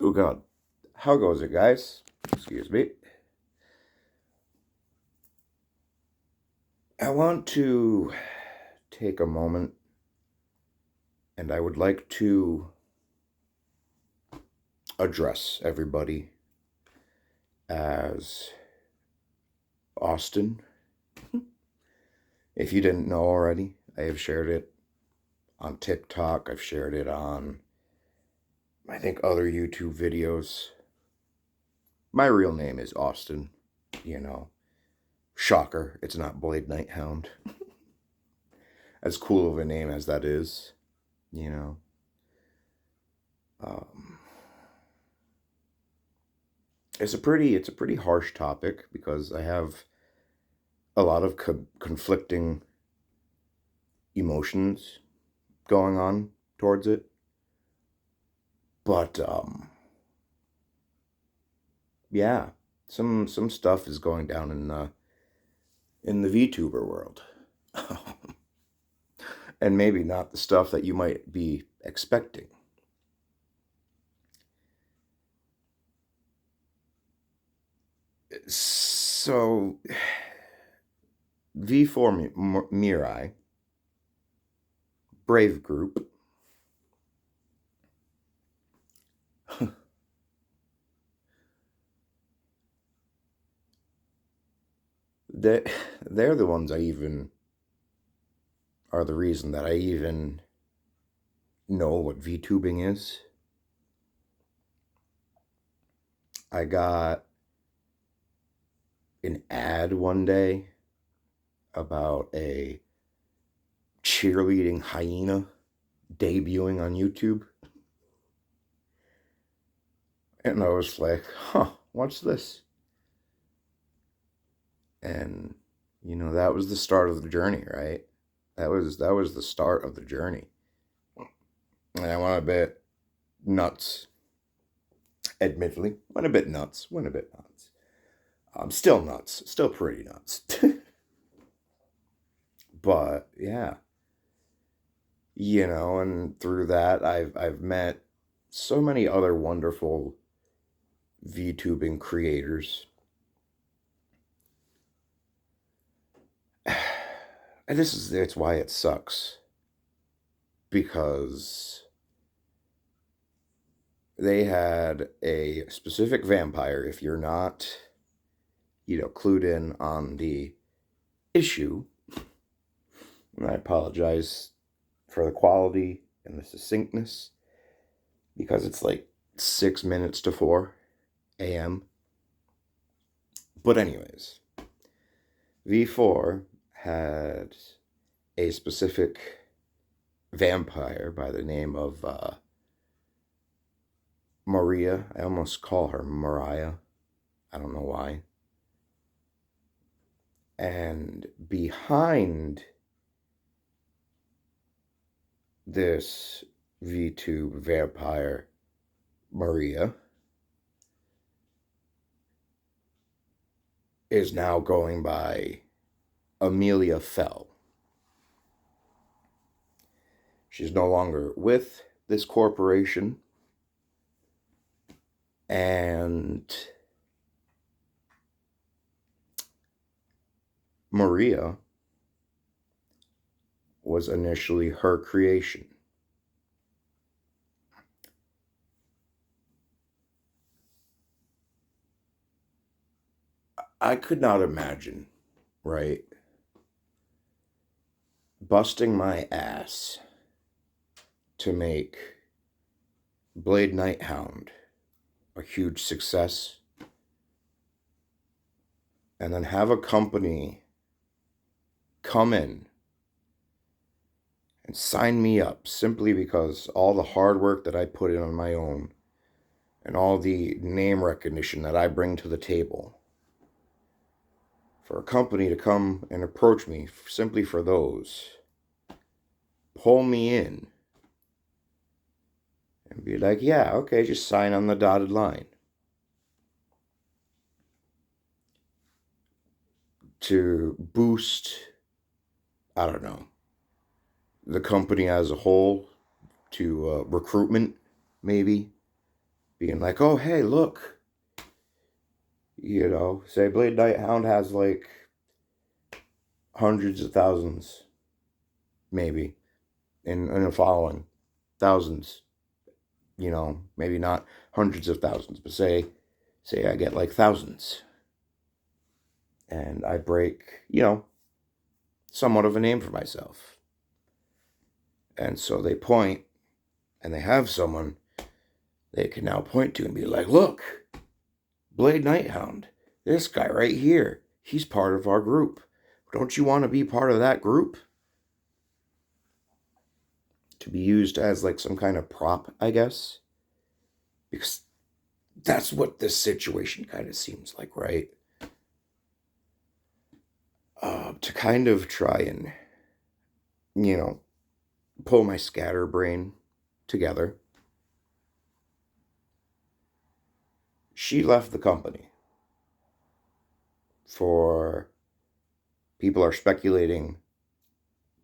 Oh God, how goes it, guys? Excuse me. I want to take a moment and I would like to address everybody as Austin. If you didn't know already, I have shared it on TikTok. I've shared it on, I think, other YouTube videos. My real name is Austin, you know. Shocker, it's not Blade Nighthound. As cool of a name as that is, you know. Um, it's a pretty harsh topic because I have a lot of conflicting emotions going on towards it. But yeah, some stuff is going down in the VTuber world. And maybe not the stuff that you might be expecting. So, V4MIRAI Bravegroup they they're the ones are the reason that I even know what VTubing is. I got an ad one day about a cheerleading hyena debuting on YouTube. And I was like, what's this? And, that was the start of the journey, right? That was the start of the journey. And I went a bit nuts. Admittedly, went a bit nuts. Still nuts. Still pretty nuts. But yeah, and through that, I've met so many other wonderful VTubing creators. And it's why it sucks. Because they had a specific vampire. If you're not, clued in on the issue, and I apologize for the quality and the succinctness, because it's like 6 minutes to 4 a.m. But anyways, V4 had a specific vampire by the name of Maria. I almost call her Mariah. I don't know why. And behind this VTube vampire, Maria, is now going by Amelia Fell. She's no longer with this corporation. And Maria was initially her creation. I could not imagine, right, busting my ass to make Blade Nighthound a huge success, and then have a company come in and sign me up simply because all the hard work that I put in on my own and all the name recognition that I bring to the table, for a company to come and approach me simply for those, pull me in, and be like, yeah, okay, just sign on the dotted line. To boost, I don't know, the company as a whole, to recruitment, maybe, being like, oh, hey, look, say Blade Nighthound has like hundreds of thousands, maybe, in a following. Thousands, maybe not hundreds of thousands, but say I get like thousands. And I break, somewhat of a name for myself. And so they point, and they have someone they can now point to and be like, look, Blade Nighthound, this guy right here, he's part of our group. Don't you want to be part of that group? To be used as like some kind of prop, I guess. Because that's what this situation kind of seems like, right? To kind of try and, pull my scatterbrain together. She left the company for, people are speculating,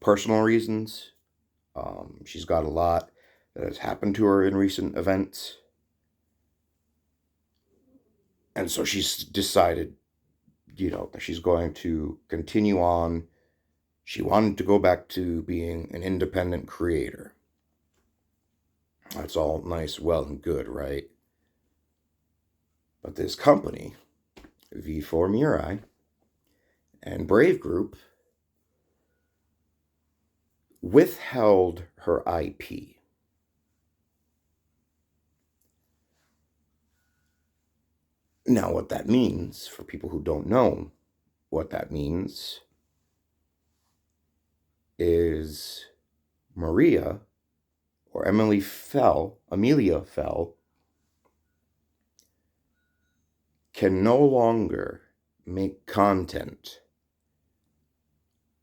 personal reasons. She's got a lot that has happened to her in recent events. And so she's decided, that she's going to continue on. She wanted to go back to being an independent creator. That's all nice, well, and good, right? But this company, V4MIRAI and Bravegroup, withheld her IP. Now, what that means, for people who don't know what that means, is Maria, or Amelia Fell, can no longer make content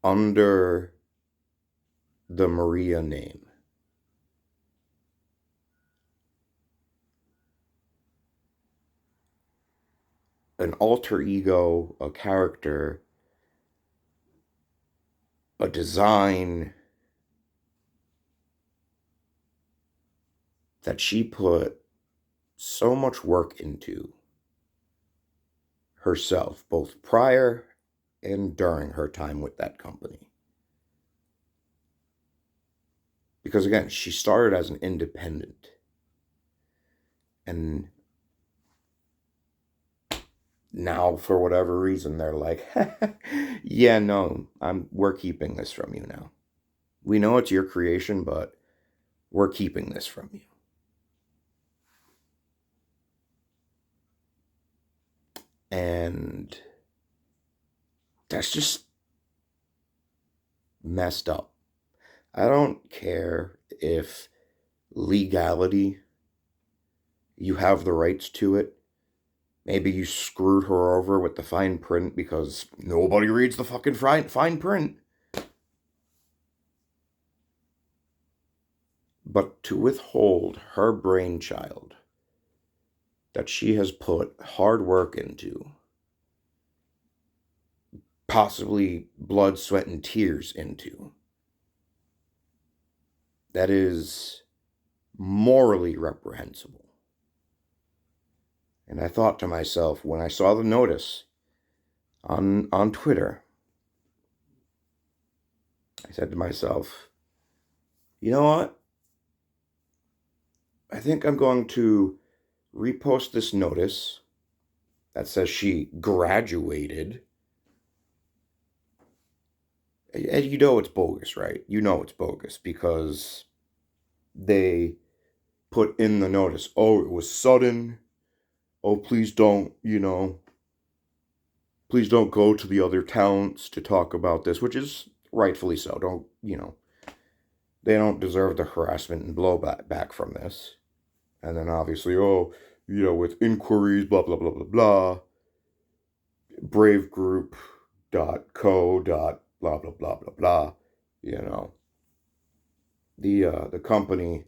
under the Maria name. An alter ego, a character, a design that she put so much work into herself, both prior and during her time with that company. Because again, she started as an independent. And now, for whatever reason, they're like, yeah, no, we're keeping this from you now. We know it's your creation, but we're keeping this from you. And that's just messed up. I don't care if legality, you have the rights to it. Maybe you screwed her over with the fine print because nobody reads the fucking fine print. But to withhold her brainchild that she has put hard work into, possibly blood, sweat, and tears into, that is morally reprehensible. And I thought to myself, when I saw the notice on Twitter, I said to myself, you know what? I think I'm going to repost this notice that says she graduated. And you know it's bogus, right? You know it's bogus because they put in the notice, oh, it was sudden. Oh, please don't go to the other towns to talk about this, which is rightfully so. They don't deserve the harassment and blowback from this. And then obviously, with inquiries, blah, blah, blah, blah, blah, bravegroup.co. Blah, blah, blah, blah, blah, the company,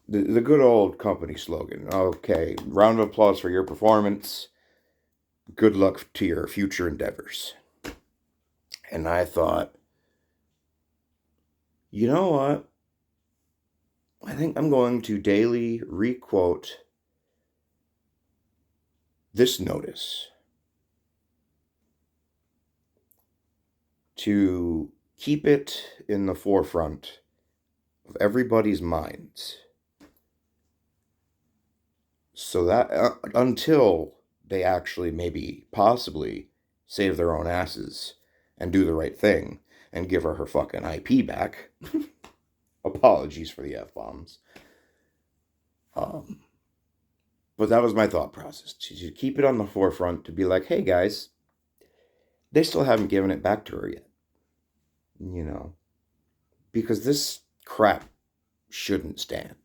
the good old company slogan. Okay, round of applause for your performance. Good luck to your future endeavors. And I thought, you know what? I think I'm going to daily requote this notice to keep it in the forefront of everybody's minds, so that until they actually maybe possibly save their own asses and do the right thing and give her fucking IP back. Apologies for the F-bombs. But that was my thought process, to keep it on the forefront, to be like, hey guys, they still haven't given it back to her yet. You know, because this crap shouldn't stand.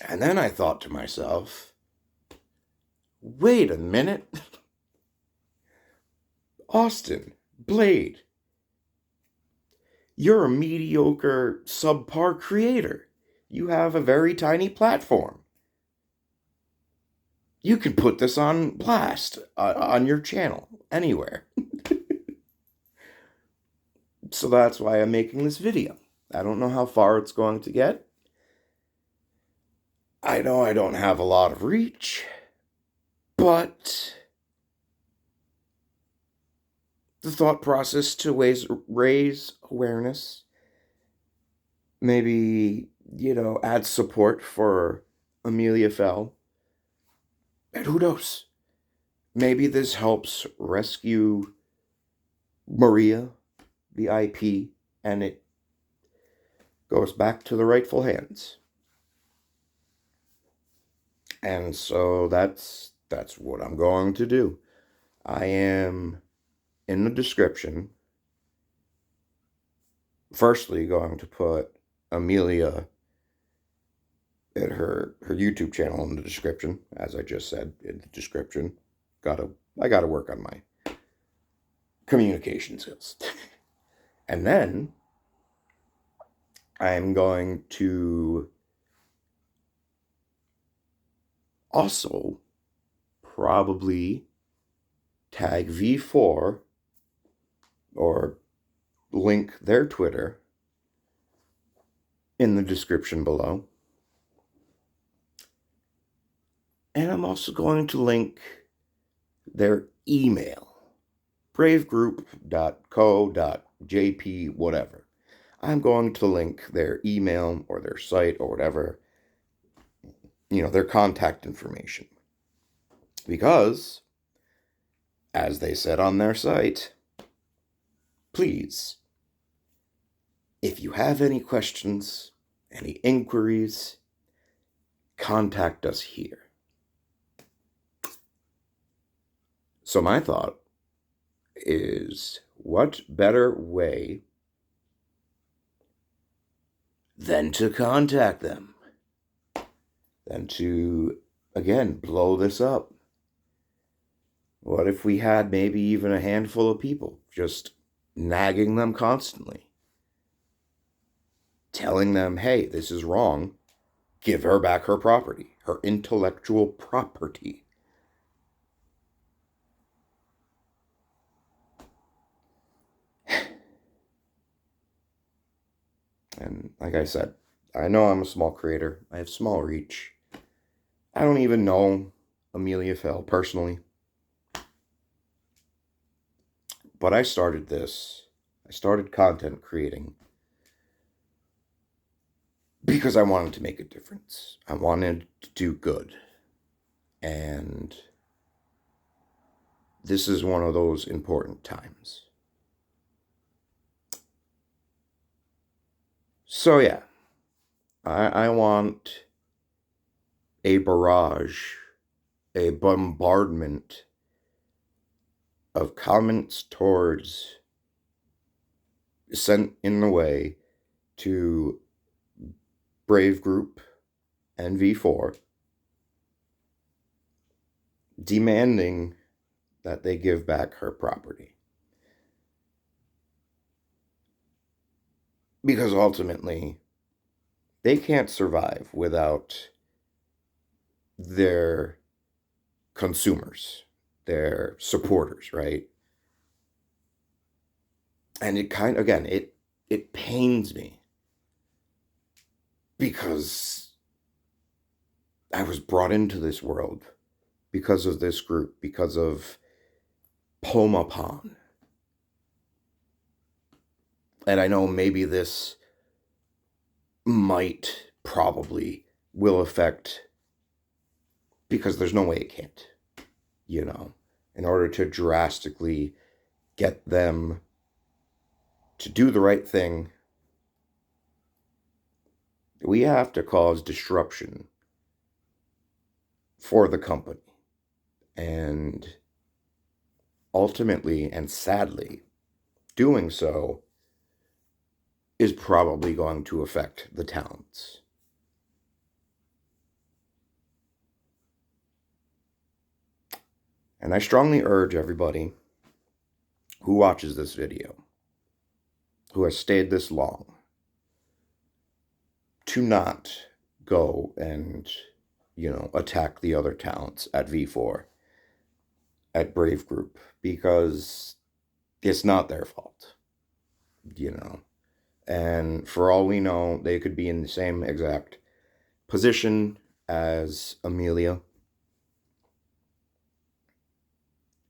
And then I thought to myself, wait a minute. Austin, Blade, you're a mediocre, subpar creator. You have a very tiny platform. You can put this on blast on your channel, anywhere. So that's why I'm making this video. I don't know how far it's going to get. I know I don't have a lot of reach, but the thought process to raise awareness, maybe, add support for Amelia Fell, and who knows, maybe this helps rescue Maria, the IP, and it goes back to the rightful hands. And so that's what I'm going to do. I am, in the description, firstly going to put Amelia at her YouTube channel in the description, as I just said in the description. I gotta work on my communication skills. And then I'm going to also probably tag V4 or link their Twitter in the description below. And I'm also going to link their email, bravegroup.co.jp, whatever. I'm going to link their email or their site or whatever, their contact information. Because, as they said on their site, please, if you have any questions, any inquiries, contact us here. So my thought is, what better way than to contact them? Than to, again, blow this up? What if we had maybe even a handful of people just nagging them constantly? Telling them, hey, this is wrong. Give her back her property, her intellectual property. And like I said, I know I'm a small creator. I have small reach. I don't even know Amelia Fell personally. But I started content creating because I wanted to make a difference. I wanted to do good. And this is one of those important times. So yeah, I want a barrage, a bombardment of comments sent in the way to Brave Group and V4, demanding that they give back her property. Because ultimately, they can't survive without their consumers, their supporters, right? And it pains me because I was brought into this world because of this group, because of Pomapon. And I know maybe this might, probably, will affect, because there's no way it can't, in order to drastically get them to do the right thing, we have to cause disruption for the company. And ultimately and sadly, doing so is probably going to affect the talents. And I strongly urge everybody who watches this video, who has stayed this long, to not go and, attack the other talents at V4, at Bravegroup, because it's not their fault, And for all we know, they could be in the same exact position as Amelia.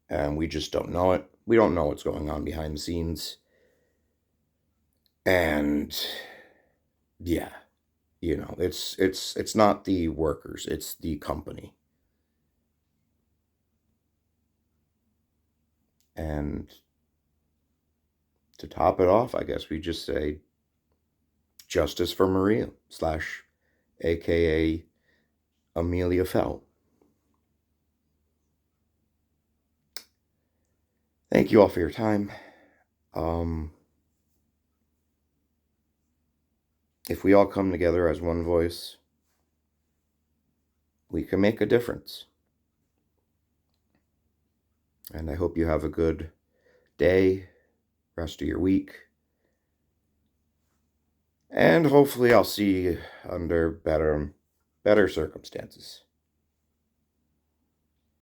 And we just don't know it. We don't know what's going on behind the scenes. And yeah, it's not the workers, it's the company. And to top it off, I guess we just say justice for Maria / aka Amelia Fell. Thank you all for your time. If we all come together as one voice, we can make a difference. And I hope you have a good day, rest of your week. And hopefully I'll see you under better circumstances.